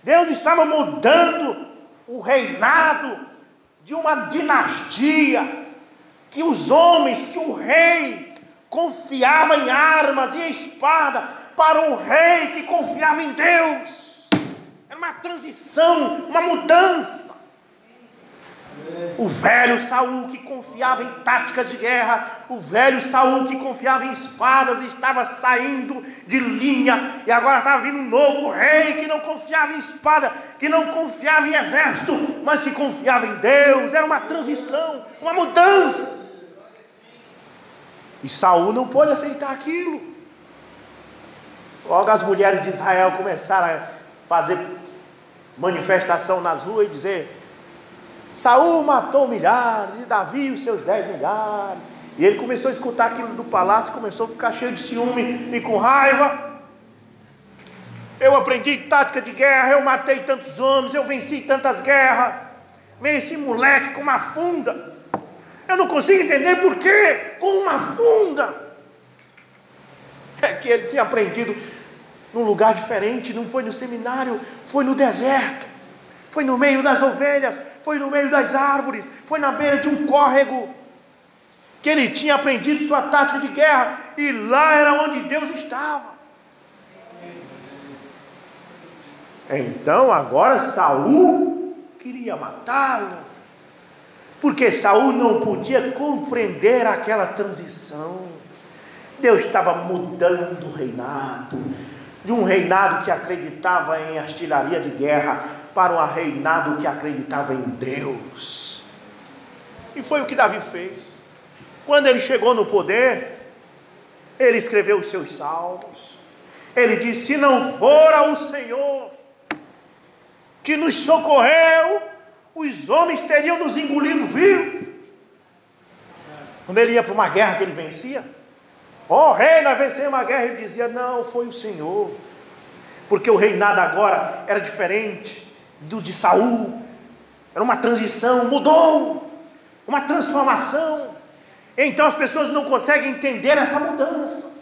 Deus estava mudando o reinado de uma dinastia, que os homens, que o rei confiava em armas e em espada, para um rei que confiava em Deus. Era uma transição, uma mudança. O velho Saul que confiava em táticas de guerra, o velho Saul que confiava em espadas, estava saindo de linha, e agora estava vindo um novo rei que não confiava em espada, que não confiava em exército, mas que confiava em Deus. Era uma transição, uma mudança. E Saul não pôde aceitar aquilo. Logo as mulheres de Israel começaram a fazer manifestação nas ruas e dizer: Saul matou milhares e Davi os seus 10 milhares. E ele começou a escutar aquilo do palácio, começou a ficar cheio de ciúme e com raiva. Eu aprendi tática de guerra, eu matei tantos homens, eu venci tantas guerras. Vem esse moleque com uma funda. Eu não consigo entender por quê, com uma funda. É que ele tinha aprendido num lugar diferente, não foi no seminário, foi no deserto. Foi no meio das ovelhas, foi no meio das árvores, foi na beira de um córrego, que ele tinha aprendido sua tática de guerra, e lá era onde Deus estava. Então agora Saul queria matá-lo, porque Saul não podia compreender aquela transição. Deus estava mudando o reinado, de um reinado que acreditava em artilharia de guerra, para um reinado que acreditava em Deus. E foi o que Davi fez. Quando ele chegou no poder, ele escreveu os seus salmos. Ele disse: se não fora o Senhor que nos socorreu, os homens teriam nos engolido vivos. Quando ele ia para uma guerra que ele vencia, rei, nós vencemos uma guerra, ele dizia: não, foi o Senhor. Porque o reinado agora era diferente do de Saul. Era uma transição, mudou, uma transformação. Então as pessoas não conseguem entender essa mudança.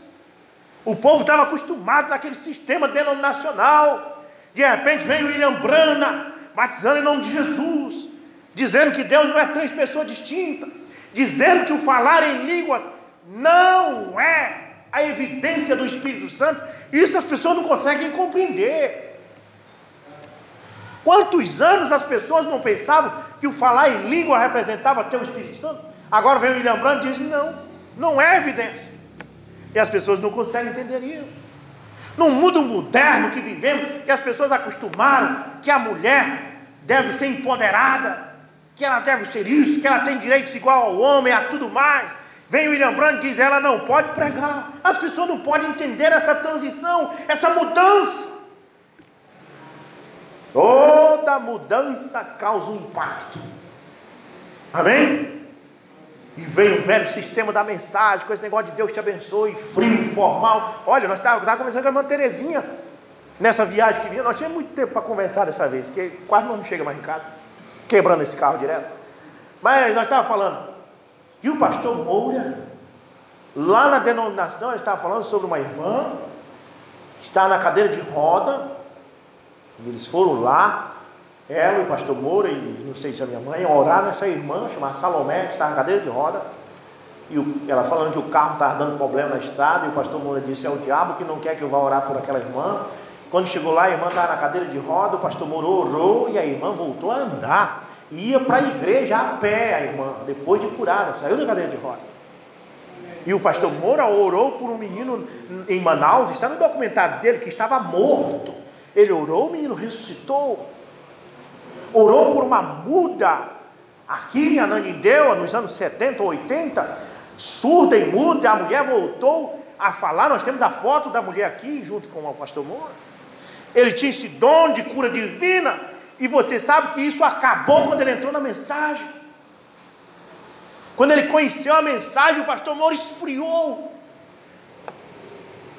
O povo estava acostumado naquele sistema denominacional. De repente vem o William Branham batizando em nome de Jesus, dizendo que Deus não é 3 pessoas distintas, dizendo que o falar em línguas não é a evidência do Espírito Santo. Isso as pessoas não conseguem compreender. Quantos anos as pessoas não pensavam que o falar em língua representava ter o Espírito Santo? Agora vem o William Branham e diz: não é evidência. E as pessoas não conseguem entender isso. No mundo moderno que vivemos, que as pessoas acostumaram que a mulher deve ser empoderada, que ela deve ser isso, que ela tem direitos igual ao homem, a tudo mais. Vem o William Branham e diz: ela não pode pregar. As pessoas não podem entender essa transição, essa mudança. Toda mudança causa um impacto. Amém? E veio o velho sistema da mensagem, com esse negócio de Deus te abençoe, frio, formal. Olha, nós estávamos conversando com a irmã Terezinha nessa viagem que vinha. Nós tínhamos muito tempo para conversar dessa vez, que quase não chega mais em casa, quebrando esse carro direto. Mas nós estávamos falando, e o pastor Moura, lá na denominação, ele estava falando sobre uma irmã que está na cadeira de roda. Eles foram lá, ela e o pastor Moura, e não sei se a minha mãe, orar nessa irmã chamada Salomé, que está na cadeira de roda. E ela falando que o carro estava dando problema na estrada, e o pastor Moura disse: é o diabo que não quer que eu vá orar por aquela irmã. Quando chegou lá, a irmã estava na cadeira de roda, o pastor Moura orou, e a irmã voltou a andar. Ia para a igreja a pé, a irmã, depois de curada, saiu da cadeira de roda. E o pastor Moura orou por um menino em Manaus, está no documentário dele, que estava morto. Ele orou, o menino ressuscitou. Orou por uma muda aqui em Ananindeua, nos anos 70 ou 80, surda e muda, a mulher voltou a falar. Nós temos a foto da mulher aqui, junto com o pastor Moura. Ele tinha esse dom de cura divina, e você sabe que isso acabou quando ele entrou na mensagem. Quando ele conheceu a mensagem, o pastor Moura esfriou.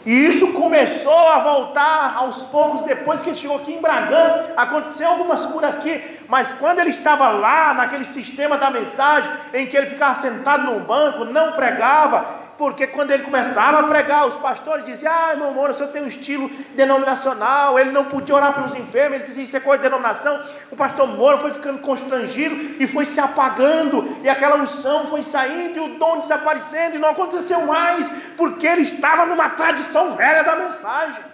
E isso começou a voltar aos poucos, depois que ele chegou aqui em Bragança. Aconteceu algumas curas aqui, mas quando ele estava lá, naquele sistema da mensagem, em que ele ficava sentado num banco, não pregava, porque quando ele começava a pregar, os pastores diziam: irmão Moura, o senhor tem um estilo denominacional. Ele não podia orar pelos enfermos, ele dizia: isso é coisa de denominação. O pastor Moura foi ficando constrangido e foi se apagando, e aquela unção foi saindo, e o dom desaparecendo, e não aconteceu mais, porque ele estava numa tradição velha da mensagem,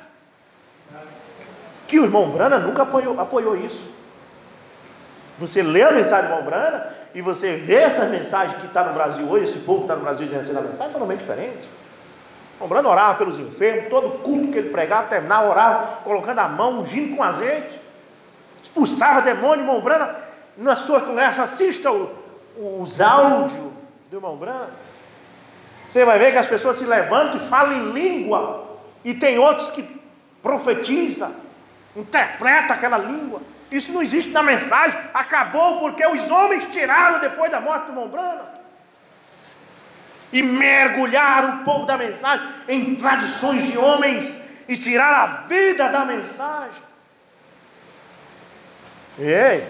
que o irmão Branham nunca apoiou isso. Você lê a mensagem do irmão Branham e você vê essa mensagem que está no Brasil hoje, esse povo que está no Brasil dizendo a mensagem é totalmente diferente. O irmão Branham orava pelos enfermos, todo culto que ele pregava, terminava, orava, colocando a mão, ungindo com azeite, expulsava demônio. Irmão Branham, na sua conversa, assista os áudios do irmão Branham. Você vai ver que as pessoas se levantam e falam em língua, e tem outros que profetizam, interpretam aquela língua. Isso não existe na mensagem. Acabou porque os homens tiraram depois da morte do irmão Branham e mergulharam o povo da mensagem em tradições de homens e tiraram a vida da mensagem. Ei,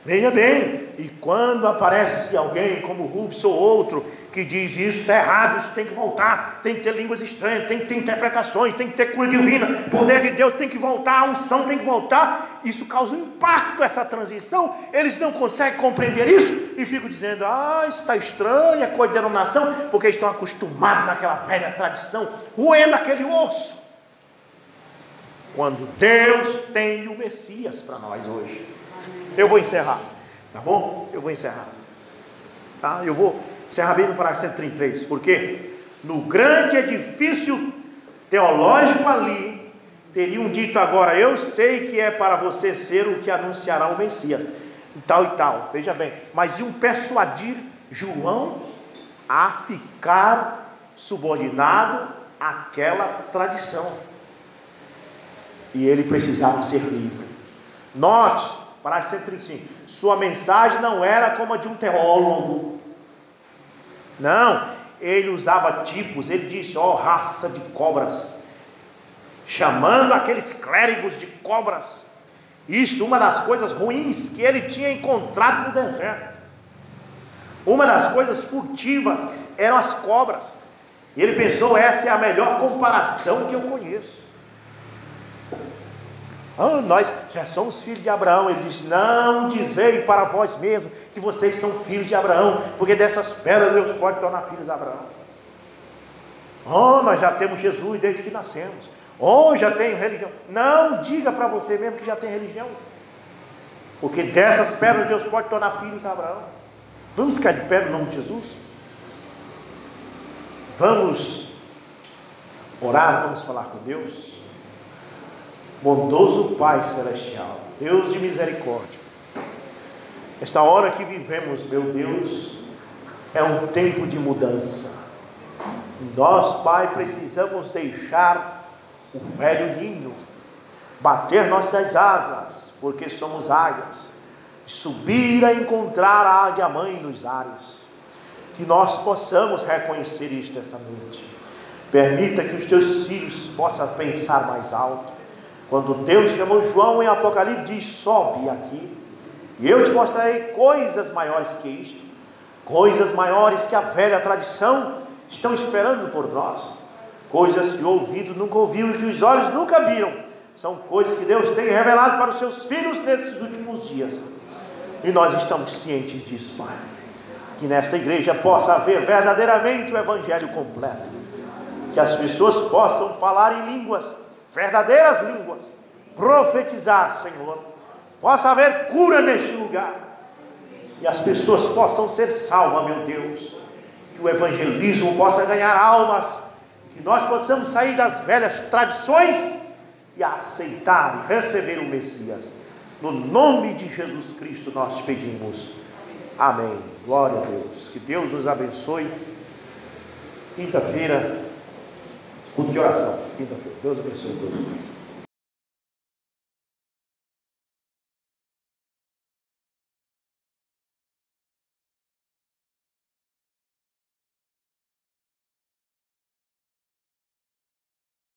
veja bem, e quando aparece alguém como Rubens ou outro que diz isso está errado, isso tem que voltar, tem que ter línguas estranhas, tem que ter interpretações, tem que ter cura divina, poder de Deus tem que voltar, a unção tem que voltar, isso causa um impacto, essa transição. Eles não conseguem compreender isso e ficam dizendo, isso está estranho, é coisa de denominação, porque estão acostumados naquela velha tradição, roendo aquele osso. Quando Deus tem o Messias para nós hoje. Eu vou encerrar, tá bom? Eu vou encerrar, tá? Eu vou encerrar bem no parágrafo 133, porque no grande edifício teológico ali, teriam dito agora, eu sei que é para você ser o que anunciará o Messias, e tal, veja bem, mas iam persuadir João a ficar subordinado àquela tradição, e ele precisava ser livre. Note, parágrafo 135, sua mensagem não era como a de um teólogo, não, ele usava tipos, ele disse, raça de cobras, chamando aqueles clérigos de cobras. Isso, uma das coisas ruins que ele tinha encontrado no deserto, uma das coisas furtivas eram as cobras, e ele pensou, essa é a melhor comparação que eu conheço. Nós já somos filhos de Abraão. Ele disse, não dizei para vós mesmos que vocês são filhos de Abraão, porque dessas pedras Deus pode tornar filhos de Abraão. Nós já temos Jesus desde que nascemos. Já tenho religião. Não diga para você mesmo que já tem religião, porque dessas pedras Deus pode tornar filhos de Abraão. Vamos ficar de pé no nome de Jesus? Vamos orar, vamos falar com Deus. Bondoso Pai Celestial, Deus de misericórdia, esta hora que vivemos, meu Deus, é um tempo de mudança. Nós, Pai, precisamos deixar o velho ninho, bater nossas asas, porque somos águias, subir a encontrar a águia-mãe nos ares. Que nós possamos reconhecer isto esta noite. Permita que os teus filhos possam pensar mais alto. Quando Deus chamou João em Apocalipse, diz, sobe aqui, e eu te mostrarei coisas maiores que isto, coisas maiores que a velha tradição estão esperando por nós, coisas que o ouvido nunca ouviu e que os olhos nunca viram, são coisas que Deus tem revelado para os seus filhos nesses últimos dias, e nós estamos cientes disso, Pai. Que nesta igreja possa haver verdadeiramente o Evangelho completo, que as pessoas possam falar em línguas, verdadeiras línguas, profetizar, Senhor, possa haver cura neste lugar, e as pessoas possam ser salvas, meu Deus, que o evangelismo possa ganhar almas, que nós possamos sair das velhas tradições e aceitar e receber o Messias. No nome de Jesus Cristo nós te pedimos, amém. Glória a Deus, que Deus nos abençoe. Quinta-feira, culto de oração, quinta-feira. Deus abençoe todos nós.